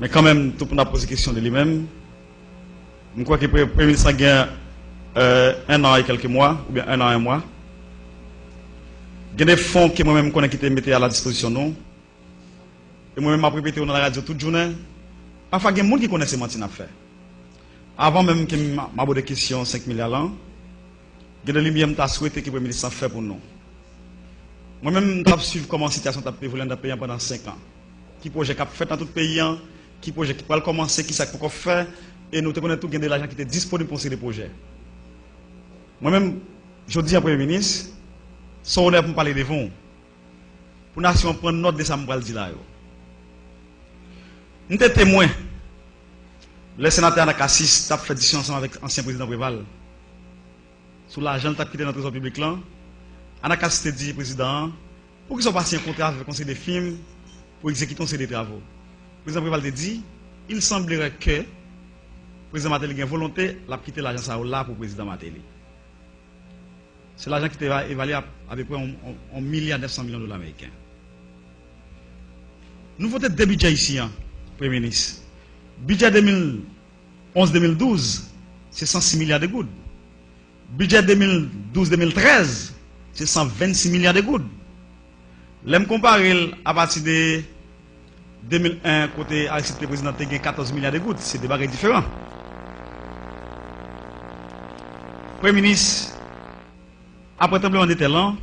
Mais quand même, tout le monde a posé question de lui-même. Je crois que le Premier ministre a gagné 1 an et quelques mois, ou bien 1 an et un mois. Il y a des fonds que moi-même connais qui étaient mis à la disposition nous. Et moi-même, je répété dans la radio toute journée. Parfois, il y a des gens qui connaissent ce que je fait. Avant même que je m'aborde des questions 5 milliards l'an, il y a des gens qui ont souhaité que le Premier ministre fait pour nous. Moi-même, je suivre comment la situation a évolué dans le pays pendant 5 ans. Qui projet qui a fait dans tout le pays, qui projet qui peut commencer, qui ça peut faire, et nous connaissons tout de l'argent qui était disponible pour ces projets. Moi-même, je dis à Premier ministre, son honneur pour parler de vous, pour la nation prendre note de ça, je dire là. Nous sommes témoins. Le sénateur Anakassis a fait discussion ensemble avec l'ancien président Préval. Sur l'argent qui a quitté dans le trésor public là. Anakassis a dit, président, pour qu'ils soient passés un contrat avec le conseil des films pour exécuter un conseil des travaux. Le président Préval a dit, il semblerait que le président Matéli a une volonté de quitter l'argent là pour le président Matéli. C'est l'argent qui était évalué à peu près 1,9 milliard $ américains. Nous votons deux budgets ici, Premier ministre. Budget 2011-2012, c'est 106 milliards de gouttes. Budget 2012-2013, c'est 126 milliards de gouttes. L'aime comparer à partir de 2001, côté Aristide président, il y a 14 milliards de gouttes. C'est des bagages différents. Premier ministre, après le tremblement de terre,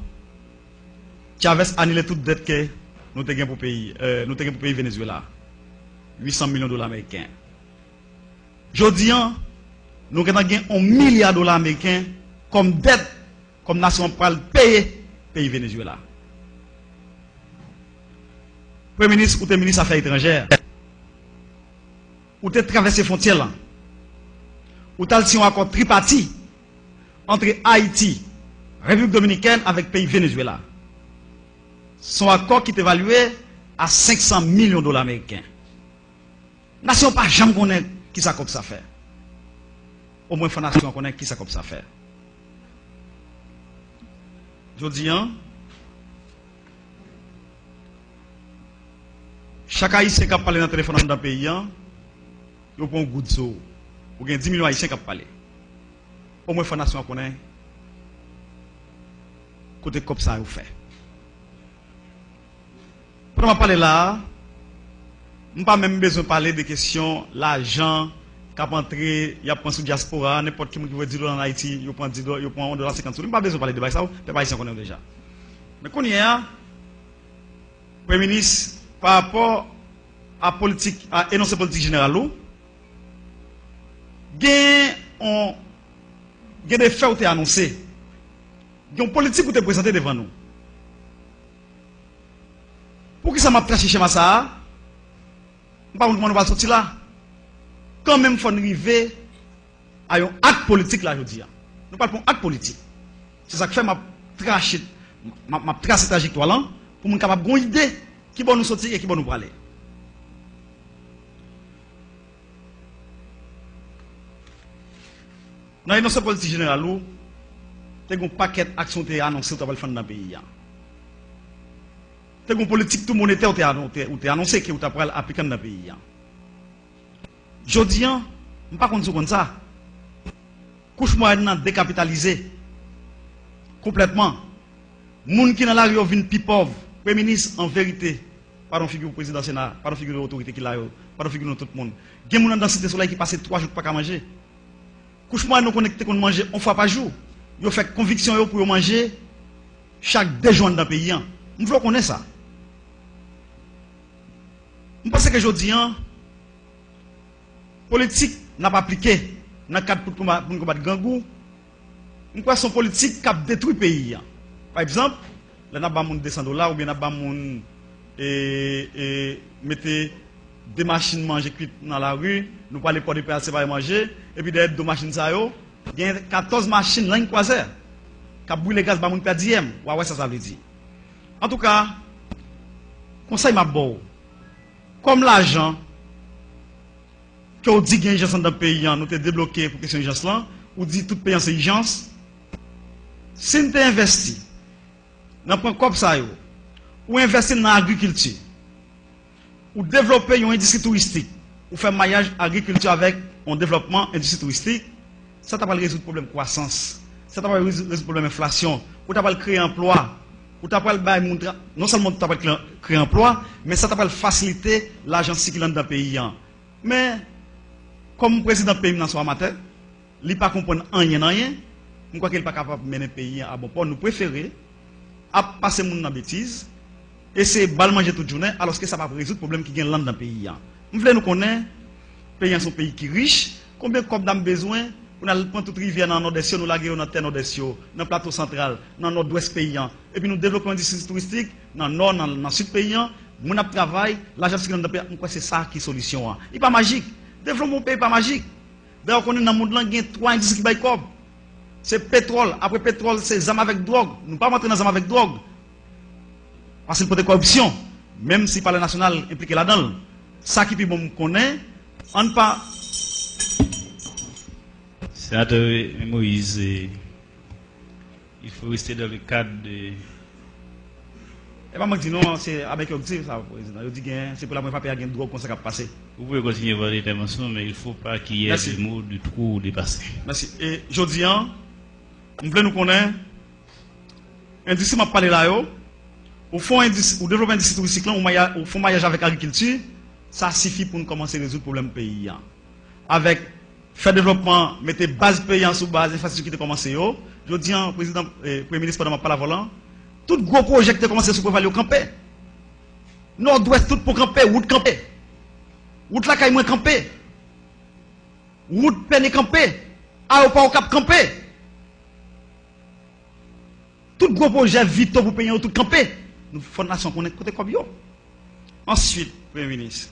Chavez a annulé toute dette que nous avons pour le pays Venezuela. 800 millions de dollars américains. Aujourd'hui, nous avons gagné $1 milliard américains comme dette, comme nation pour payer le pays Venezuela. Premier ministre ou le ministre des Affaires étrangères, ou tu traversé les frontières, ou tu as un accord tripartite entre Haïti, République dominicaine avec le pays Venezuela. Son accord qui est évalué à $500 millions américains. Nation pas jamais connaît qui ça comme ça fait. Au moins, la nation connaît qui ça comme ça fait. Je dis, chaque haïtien qui a parlé dans le téléphone dans le pays, il prend un goût de ça. Il y a 10 millions d'haïtiens qui ont parlé. Au moins, la nation connaît côté comme ça, vous fait. Pour parler là, je n'ai pas même besoin de parler des questions, l'argent, qui a entré, il y a pensé diaspora, n'importe qui veut dire en Haïti, il prend $10, il prend $1,50. Je n'ai pas besoin de parler de ça, les Haïtiens connaissent déjà. Mais quand il y a, Premier ministre, par rapport à politique, à énoncer politique générale, il y a des faits qui sont annoncés. Il y a une politique qui est présentée devant nous. Pour qui ça m'a traché chez moi ça? Je ne sais pas comment on va sortir là. Quand même, il faut arriver à un acte politique là, je dis. Nous parlons d'un acte politique. C'est ça que fait ma tracé cette trajectoire là pour nous capable d'avoir une idée qui va nous sortir et qui va nous parler. Dans l'énoncé politique générale, il y a un paquet d'actions qui sont annoncées dans le pays. C'est une politique tout monétaire qui est annoncé que vous avez appliqué dans le pays. Je dis, je ne sais pas comme ça. Couche moyenne décapitalisé complètement. Les gens qui sont dans la rue viennent plus pauvres. Premier ministre, en vérité, pas de figure président Sénat, pas de figure de l'autorité qui l'a, pas de figure de tout le monde. Il y a des gens dans la cité soleil qui passent 3 jours pour pas manger. Couche moyenne nous connecté qu'on mange une fois par jour. Ils ont fait conviction pour manger chaque 2 jours dans le pays. Nous voulons connaître ça. Je pense que je dis, politique n'a pas appliqué dans le cadre pour combattre gangou. Je crois que son politique qui a détruit le pays. Par exemple, là, nous avons $200 ou bien nous avons mettez des machines manger cuites dans la rue, nous parlons pas de PLC pour manger, et puis derrière 2 machines, il y a 14 machines là, croisées, qui ont brûlé le gaz, pour perdre 10e. Ouais, ça veut dire. En tout cas, conseil m'a beau. Comme l'argent que vous dites qu'il y a une urgence dans le pays, nous avons débloqué pour question d'urgence là, ou dit tout pays en c'est urgence. Si nous avons investi dans un point comme ça, ou investi dans l'agriculture, ou développer une industrie touristique, ou faire maillage agriculture avec un développement industrie touristique, ça t'a pas résoudre le problème de croissance, ça t'a pas résoudre le problème d'inflation, ou t'as pas créer emploi, ou t'as pas non seulement t'as pas créer emploi, mais ça t'a pas faciliter l'argent circulant dans le pays. Mais comme président du pays dans son amateur, il ne pas comprendre rien, je crois qu'il n'est pas capable de mener le pays à bon port. Nous préférons passer mon dans bêtise et c'est bal manger toute journée alors que ça va résoudre le problème qui gagne dans le pays. Nous voulons nous connaître, le pays est un pays qui est riche, combien de nous avons besoin pour nous prendre toute rivière dans le nord-est, nous la dans le terre nord-est, dans le plateau central, dans le nord-ouest paysan, et puis nous développons une industrie touristique dans le nord, dans le sud paysan, nous travaillons, l'argent qui est dans le pays, c'est ça qui est la solution. Il n'est pas magique. Développement pays n'est pas magique. D'ailleurs, on est dans le monde, il y a 3 indices qui baillent comme. C'est pétrole. Après pétrole, c'est zam avec drogue. Nous ne pouvons pas rentrer dans zam avec drogue. Parce qu'il y a corruption. Même si le palais national est impliqué là-dedans. Ça qui est bon connaît, on ne pas. Sénateur Moïse, il faut rester dans le cadre de. Et pas moi qui dis non, c'est avec objectif ça, président. Je dis que c'est pour la première fois qu'il y a une drogue comme ça qui a passé. Vous pouvez continuer votre intervention, mais il ne faut pas qu'il y ait des mots de trop dépassés. Merci. Et je dis, nous voulons nous connaître. L'industrie m'a parlé là, au fond, au développement industrie touristique, au fond, maillage avec l'agriculture, ça suffit pour nous commencer à résoudre le problème du pays. Avec faire développement, mettre base paysan sous base, infrastructure qui a commencé. Je dis, président, Premier ministre, pendant ma parole volant, tout gros projet qui a commencé sur le camper. Nord-ouest, tout pour camper, route camper. Route la caille moins camper. Route peine camper. Aéroport au cap camper. Tout gros projet vite pour payer tout camper. Nous fondation qu'on est côté comme yo. Ensuite, Premier ministre.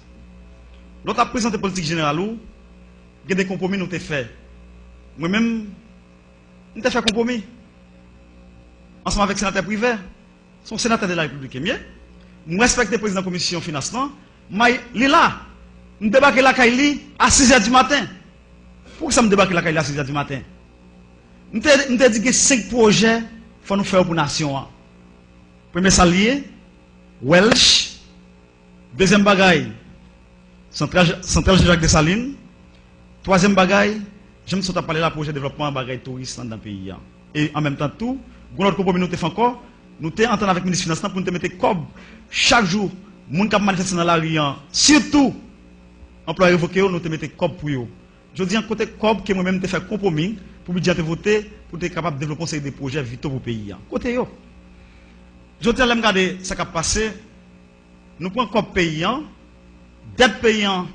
Notre présenté politique générale où il y a des compromis nous t'ai fait. Moi-même, nous t'ai fait compromis. Ensemble avec le sénateur privé, son sénateur de la République est mieux. Nous respectons le président de la commission financement. Mais il est là. Nous débarquons la Kaili à 6h du matin. Pourquoi ça me débarque la Kaili à 6h du matin? Nous avons dit que 5 projets il faut nous faire pour la nation. Premier salier, Welsh. Deuxième bagaille, Centrale Jacques Dessalines. Troisième bagaille, j'aime sauter parler de projet de développement bagaille touriste dans le pays. Et en même temps, tout, notre compromis nous fait encore, nous sommes en train avec le ministre des Finances pour nous mettre cob chaque jour, les gens qui manifestent dans la rue, surtout, employés révoqués, nous te mettons cob pour eux. Je dis un côté cob que moi-même te fait compromis pour budget voter, pour être capable de développer des projets vitaux pour le pays. Côté yo. Je dis à regarder ce qui a passé, nous prenons cob paysan, dette paysan,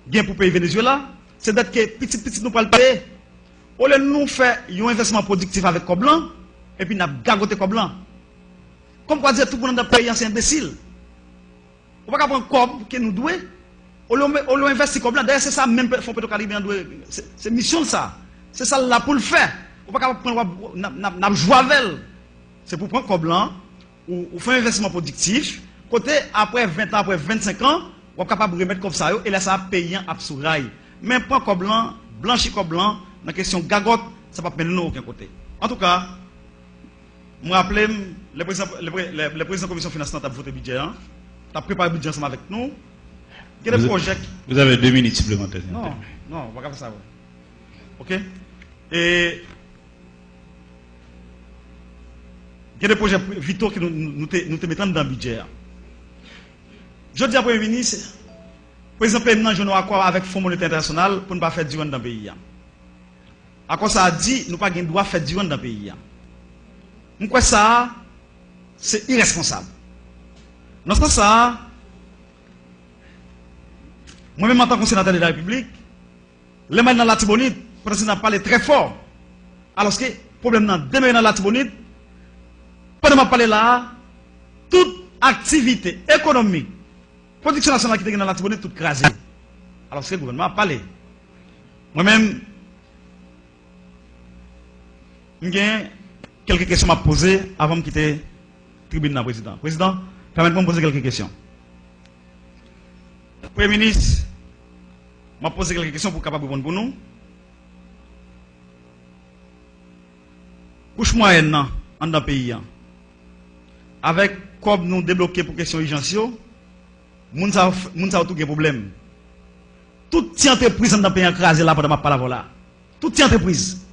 gain pour payer Venezuela, c'est dette que petit nous pas le payer. Au lieu de nous faire un investissement productif avec cob blanc, et puis nous avons gagoté cob blanc. Comme quoi dire tout le monde dans le pays, c'est imbécile. On ne peut pas prendre cob que nous devons. On investit comme là. D'ailleurs, c'est ça même Fonds Petro-Caribéen doit. C'est mission ça. C'est ça là pour le faire. On ne peut pas prendre n'a joavel. C'est pour prendre comme là ou faire un investissement productif. Côté après 20 ans, après 25 ans, on est capable de remettre comme ça et là ça payer un absourail. Mais prendre comme blanc, blanchir comme blanc, dans la question gagote, ça ne va pas mener aucun côté. En tout cas, je me rappelle, le président de la commission financière a voté le budget, a préparé le budget ensemble avec nous. Il y a des projets. Vous avez 2 minutes supplémentaires. Non, on va pas faire ça. Ok? Et il y a des projets vitaux que nous te mettons dans le budget. Je dis à Premier ministre, par exemple, maintenant, je n'ai accord avec le Fonds monétaire international pour ne pas faire du dans le pays. À quoi ça a dit, nous n'avons pas le droit de faire du dans le pays. Pourquoi ça, c'est irresponsable. Dans ce sens, moi-même en tant que sénateur de la République, les mains dans la Tibonite, le président a parlé très fort. Alors que le problème dans la Tibonite, pendant que je parle là, toute activité économique, production nationale qui est dans la Tibonite, toute crasée. Alors que le gouvernement a parlé. Moi-même, j'ai quelques questions à poser avant de quitter le tribunal président. Président, permettez-moi de poser quelques questions. Premier ministre, m'a posé quelques questions pour capable répondre pour nous. Couche moyenne dans le pays, avec comme nous débloquer pour question urgence, moun sa tout gen problème. Toute entreprise dans le pays écrasé là pendant ma parole là. Toute entreprise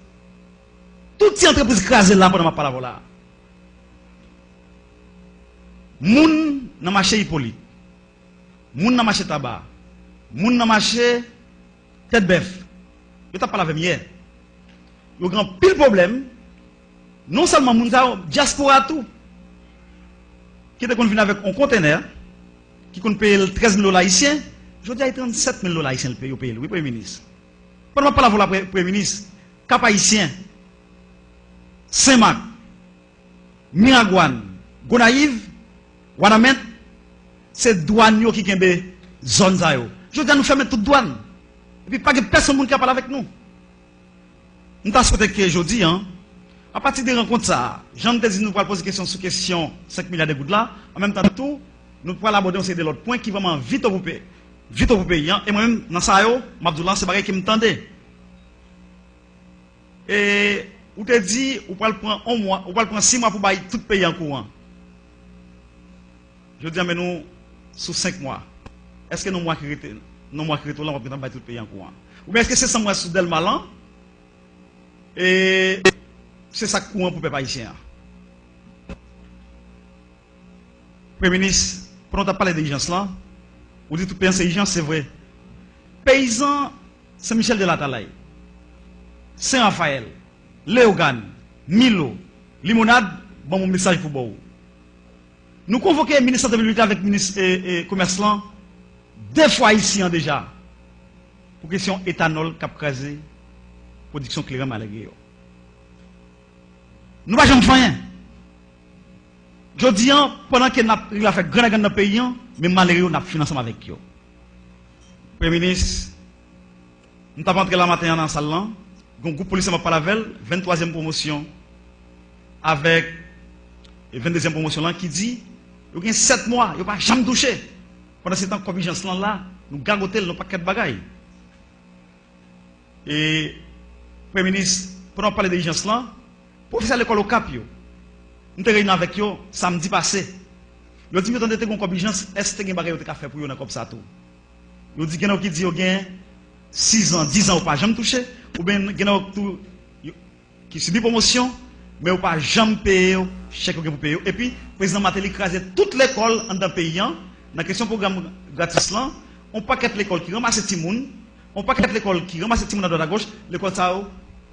écrasée là pendant ma parole là. Moun dans marché Hippolyte. Moun dans marché tabac. Moun dans marché tête bœuf. Je t'ai parlé avec hier. Il y a un grand pile problème. Non seulement moun sa diaspora tout. Qui était venu avec un conteneur qui compte payer 13 000 $ haïtiens. Je dis à 37 000 $ haïtiens le pays au pays. Oui, Premier ministre. Pendant que je parle avec le Premier ministre, Cap Haïtien, Saint-Marc, Miragouane, Gonaïve, Wanamet, c'est douane qui ont des zones. Je dis à nous fermer toute douane. Et puis pas que personne qui parle avec nous. Nous avons souhaité que je dis, à partir des rencontres, Jean te dit nous allons poser question sur question 5 milliards de gouttes là. En même temps, tout, nous pourrons aborder aussi de l'autre point qui va vraiment vite au pays. Vite au pays. Et moi-même, dans ça, Mabdoulan, c'est pareil qui me tendait. Et vous te dit, vous pouvez prendre 1 mois, vous pouvez prendre 6 mois pour bailler tout le pays en courant. Je dis, mais nous, sous 5 mois, est-ce que nous mois qui restent là, on va prendre tout le pays en courant? Ou bien est-ce que c'est 100 mois sous Delmalan? Et c'est ça courant pour les peuple haïtien. Premier ministre, pendant que parlé d'urgence là, vous dites tout pays c'est urgence, c'est vrai. Paysan, Saint-Michel de la Talaye, Saint-Raphaël, Léogane, Milo, Limonade, bon mon message pour vous. Nous convoquons le ministre de l'Unité avec le ministre et commerce là, 2 fois ici déjà, pour question éthanol cap crasé, production clairement malgré. Nous ne pouvons jamais faire rien. Je dis, pendant qu'il a fait grand dans le pays, mais malgré nous avons financé avec eux. Premier ministre, nous avons entré la matin dans la salle, un groupe policier m'a parlé avec 23e promotion, avec 22e promotion là, qui dit, il y a 7 mois, il n'y a pas jamais touché. Pendant ce temps, comme urgence là, nous gargotons nos paquets de bagailles. Et, Premier ministre, pendant parler d'urgence là, professeur de l'école au Cap, nous avons réuni avec eux samedi passé. Ils ont dit que vous avez une urgence, est-ce que vous avez fait pour eux comme ça tout? Ils ont dit que vous avez dit que vous avez 6 ans, 10 ans, vous n'avez pas jamais touché, ou bien vous avez qui subit promotion, mais vous n'avez pas jamais payé, chèque pour payer. Et puis, le président Matéli crasé toute l'école dans le pays, dans la question programme gratis là, on paquet l'école qui ramasse les gens, on paquet l'école qui ramasse les gens à droite à gauche, l'école ça.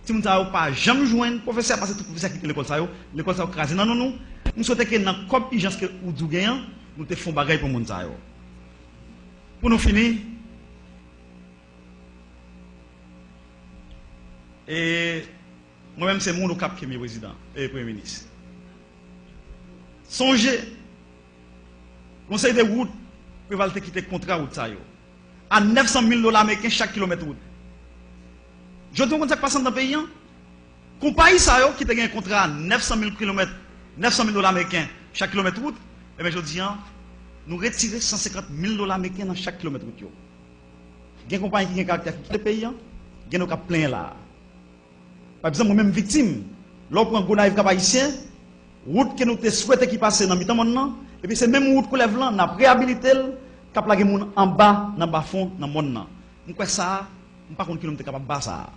Si vous n'avez pas jamais joué, le professeur parce que tout professeur qui l'école ça, l'école ça crasé. Non, nous souhaitons que dans la urgence que vous gagnez, nous te faisons bagaille pour moun ça. Pour nous finir, et moi-même c'est mon cap qui est président et premier ministre. Songez, conseil de route, vous allez quitter le contrat route ça à 900 000 $ américains chaque kilomètre route. Je dis qu'on passe dans le pays. Compagnie ça qui a un contrat à 900 000 km, 900 000 $ américains chaque kilomètre route, et bien je dis, nous retirons 150 000 $ américains dans chaque kilomètre route. Il y a une compagnie qui a un caractère qui est pays, il y a un plein là. Par exemple, moi-même victime, lorsqu'on prend Gonaïve Cap Haïtien, route que nous souhaitons qui passe dans le temps maintenant, et puis c'est même route qu'on lève là, on a réhabilité, cap la en bas, dans le bas fond, dans le monde. Nous quoi ça, nous pas contre qui nous sommes capables de ça.